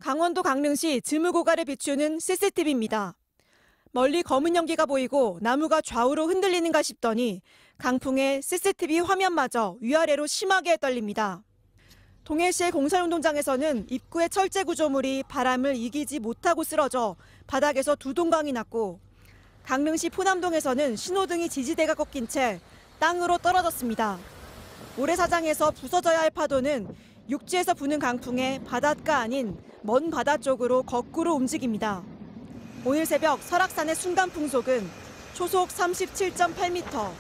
강원도 강릉시 즈무고가를 비추는 CCTV입니다. 멀리 검은 연기가 보이고 나무가 좌우로 흔들리는가 싶더니 강풍에 CCTV 화면마저 위아래로 심하게 떨립니다. 동해시의 공사운동장에서는 입구의 철제 구조물이 바람을 이기지 못하고 쓰러져 바닥에서 두 동강이 났고, 강릉시 포남동에서는 신호등이 지지대가 꺾인 채 땅으로 떨어졌습니다. 모래사장에서 부서져야 할 파도는 육지에서 부는 강풍에 바닷가 아닌 먼 바다 쪽으로 거꾸로 움직입니다. 오늘 새벽 설악산의 순간 풍속은 초속 37.8m,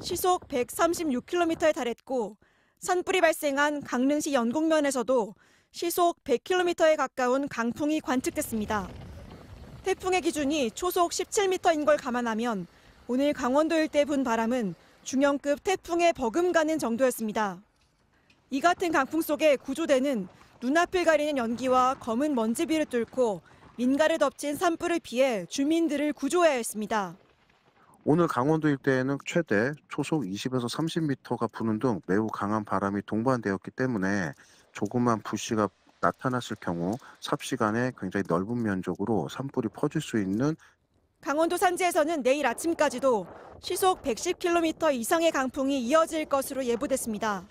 시속 136km에 달했고, 산불이 발생한 강릉시 연곡면에서도 시속 100km에 가까운 강풍이 관측됐습니다. 태풍의 기준이 초속 17m인 걸 감안하면 오늘 강원도 일대 분 바람은 중형급 태풍에 버금가는 정도였습니다. 이 같은 강풍 속에 구조대는 눈앞을 가리는 연기와 검은 먼지비를 뚫고 민가를 덮친 산불을 피해 주민들을 구조해야 했습니다. 오늘 강원도 일대에는 최대 초속 20에서 30m가 부는 등 매우 강한 바람이 동반되었기 때문에 조그만 불씨가 나타났을 경우 삽시간에 굉장히 넓은 면적으로 산불이 퍼질 수 있는. 강원도 산지에서는 내일 아침까지도 시속 110km 이상의 강풍이 이어질 것으로 예보됐습니다.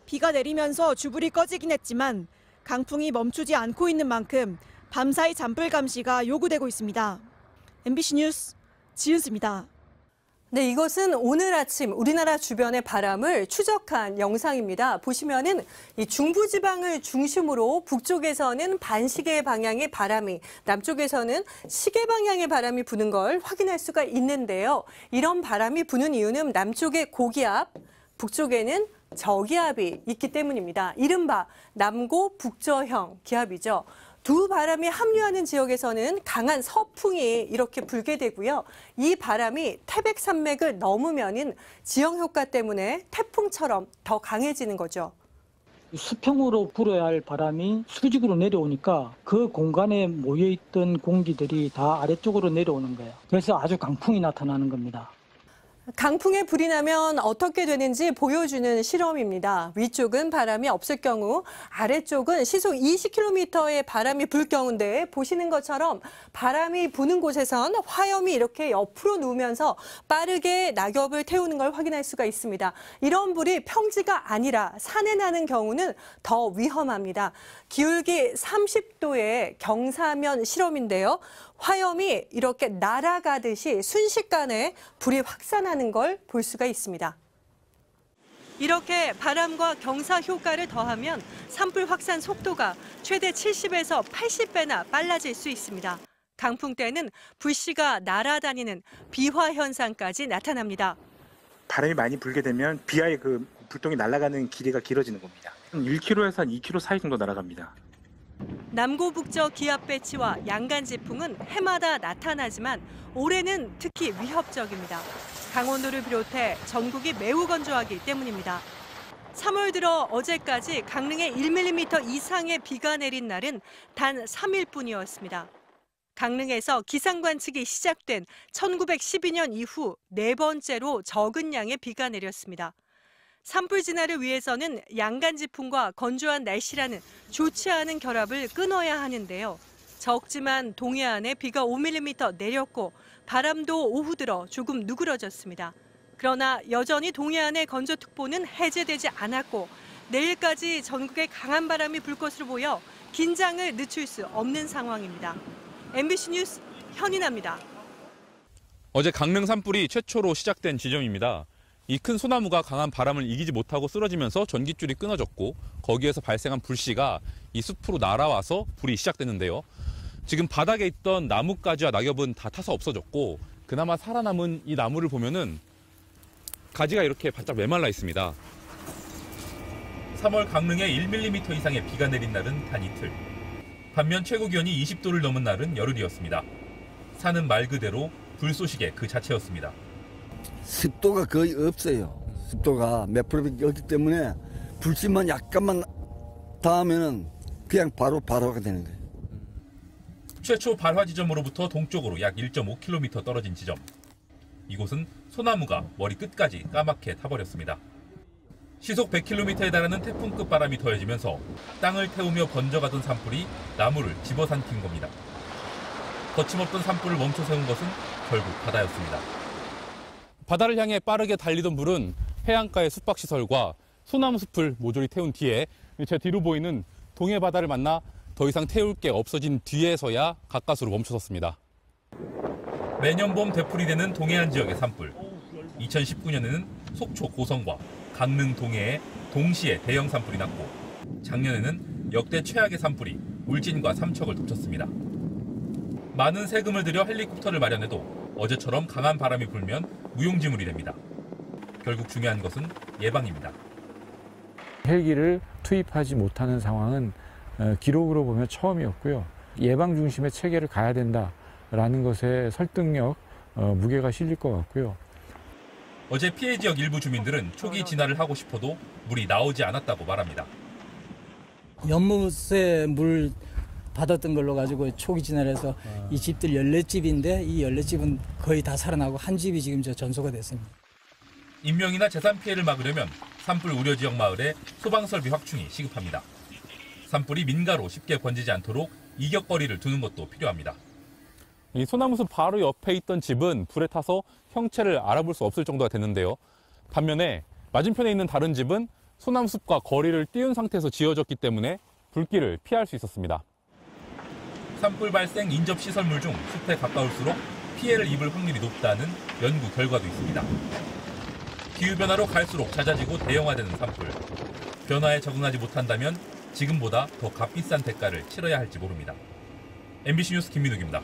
비가 내리면서 주불이 꺼지긴 했지만 강풍이 멈추지 않고 있는 만큼 밤사이 잔불 감시가 요구되고 있습니다. MBC 뉴스 지은수입니다. 네, 이것은 오늘 아침 우리나라 주변의 바람을 추적한 영상입니다. 보시면은 이 중부지방을 중심으로 북쪽에서는 반시계 방향의 바람이, 남쪽에서는 시계 방향의 바람이 부는 걸 확인할 수가 있는데요. 이런 바람이 부는 이유는 남쪽에 고기압, 북쪽에는 저기압이 있기 때문입니다. 이른바 남고 북저형 기압이죠. 두 바람이 합류하는 지역에서는 강한 서풍이 이렇게 불게 되고요. 이 바람이 태백산맥을 넘으면은 지형 효과 때문에 태풍처럼 더 강해지는 거죠. 수평으로 불어야 할 바람이 수직으로 내려오니까 그 공간에 모여있던 공기들이 다 아래쪽으로 내려오는 거예요. 그래서 아주 강풍이 나타나는 겁니다. 강풍에 불이 나면 어떻게 되는지 보여주는 실험입니다. 위쪽은 바람이 없을 경우, 아래쪽은 시속 20km의 바람이 불 경우인데, 보시는 것처럼 바람이 부는 곳에선 화염이 이렇게 옆으로 누우면서 빠르게 낙엽을 태우는 걸 확인할 수가 있습니다. 이런 불이 평지가 아니라 산에 나는 경우는 더 위험합니다. 기울기 30도의 경사면 실험인데요. 화염이 이렇게 날아가듯이 순식간에 불이 확산하는 걸 볼 수가 있습니다. 이렇게 바람과 경사 효과를 더하면 산불 확산 속도가 최대 70에서 80배나 빨라질 수 있습니다. 강풍 때는 불씨가 날아다니는 비화 현상까지 나타납니다. 바람이 많이 불게 되면 비와의 그 불똥이 날아가는 길이가 길어지는 겁니다. 1km에서 한 2km 사이 정도 날아갑니다. 남고북저 기압 배치와 양간지풍은 해마다 나타나지만 올해는 특히 위협적입니다. 강원도를 비롯해 전국이 매우 건조하기 때문입니다. 3월 들어 어제까지 강릉에 1mm 이상의 비가 내린 날은 단 3일뿐이었습니다. 강릉에서 기상 관측이 시작된 1912년 이후 네 번째로 적은 양의 비가 내렸습니다. 산불 진화를 위해서는 양간지풍과 건조한 날씨라는 좋지 않은 결합을 끊어야 하는데요. 적지만 동해안에 비가 5mm 내렸고 바람도 오후 들어 조금 누그러졌습니다. 그러나 여전히 동해안의 건조특보는 해제되지 않았고 내일까지 전국에 강한 바람이 불 것으로 보여 긴장을 늦출 수 없는 상황입니다. MBC 뉴스 현인아입니다. 어제 강릉 산불이 최초로 시작된 지점입니다. 이 큰 소나무가 강한 바람을 이기지 못하고 쓰러지면서 전깃줄이 끊어졌고 거기에서 발생한 불씨가 이 숲으로 날아와서 불이 시작됐는데요. 지금 바닥에 있던 나뭇가지와 낙엽은 다 타서 없어졌고 그나마 살아남은 이 나무를 보면은 가지가 이렇게 바짝 메말라 있습니다. 3월 강릉에 1mm 이상의 비가 내린 날은 단 이틀. 반면 최고 기온이 20도를 넘은 날은 열흘이었습니다. 산은 말 그대로 불쏘시개 그 자체였습니다. 습도가 거의 없어요. 습도가 몇 프로밖에 없기 때문에 불씨만 약간만 닿으면 그냥 바로가 되는 거예요. 최초 발화 지점으로부터 동쪽으로 약 1.5km 떨어진 지점. 이곳은 소나무가 머리 끝까지 까맣게 타버렸습니다. 시속 100km에 달하는 태풍급 바람이 더해지면서 땅을 태우며 번져가던 산불이 나무를 집어삼킨 겁니다. 거침없던 산불을 멈춰 세운 것은 결국 바다였습니다. 바다를 향해 빠르게 달리던 불은 해안가의 숙박시설과 소나무 숲을 모조리 태운 뒤에 제 뒤로 보이는 동해 바다를 만나 더 이상 태울 게 없어진 뒤에서야 가까스로 멈춰섰습니다. 매년 봄 되풀이되는 동해안 지역의 산불. 2019년에는 속초 고성과 강릉 동해에 동시에 대형 산불이 났고 작년에는 역대 최악의 산불이 울진과 삼척을 덮쳤습니다. 많은 세금을 들여 헬리콥터를 마련해도 어제처럼 강한 바람이 불면 무용지물이 됩니다. 결국 중요한 것은 예방입니다. 헬기를 투입하지 못하는 상황은 기록으로 보면 처음이었고요. 예방 중심의 체계를 가야 된다라는 것에 설득력, 무게가 실릴 것 같고요. 어제 피해 지역 일부 주민들은 초기 진화를 하고 싶어도 물이 나오지 않았다고 말합니다. 연못에 물 받았던 걸로 가지고 초기 진화를 해서 이 집들 14집인데 이 14집은 거의 다 살아나고 한 집이 지금 전소가 됐습니다. 인명이나 재산 피해를 막으려면 산불 우려 지역 마을에 소방설비 확충이 시급합니다. 산불이 민가로 쉽게 번지지 않도록 이격거리를 두는 것도 필요합니다. 이 소나무숲 바로 옆에 있던 집은 불에 타서 형체를 알아볼 수 없을 정도가 됐는데요. 반면에 맞은편에 있는 다른 집은 소나무숲과 거리를 띄운 상태에서 지어졌기 때문에 불길을 피할 수 있었습니다. 산불 발생 인접 시설물 중 숲에 가까울수록 피해를 입을 확률이 높다는 연구 결과도 있습니다. 기후변화로 갈수록 잦아지고 대형화되는 산불. 변화에 적응하지 못한다면 지금보다 더 값비싼 대가를 치러야 할지 모릅니다. MBC 뉴스 김민욱입니다.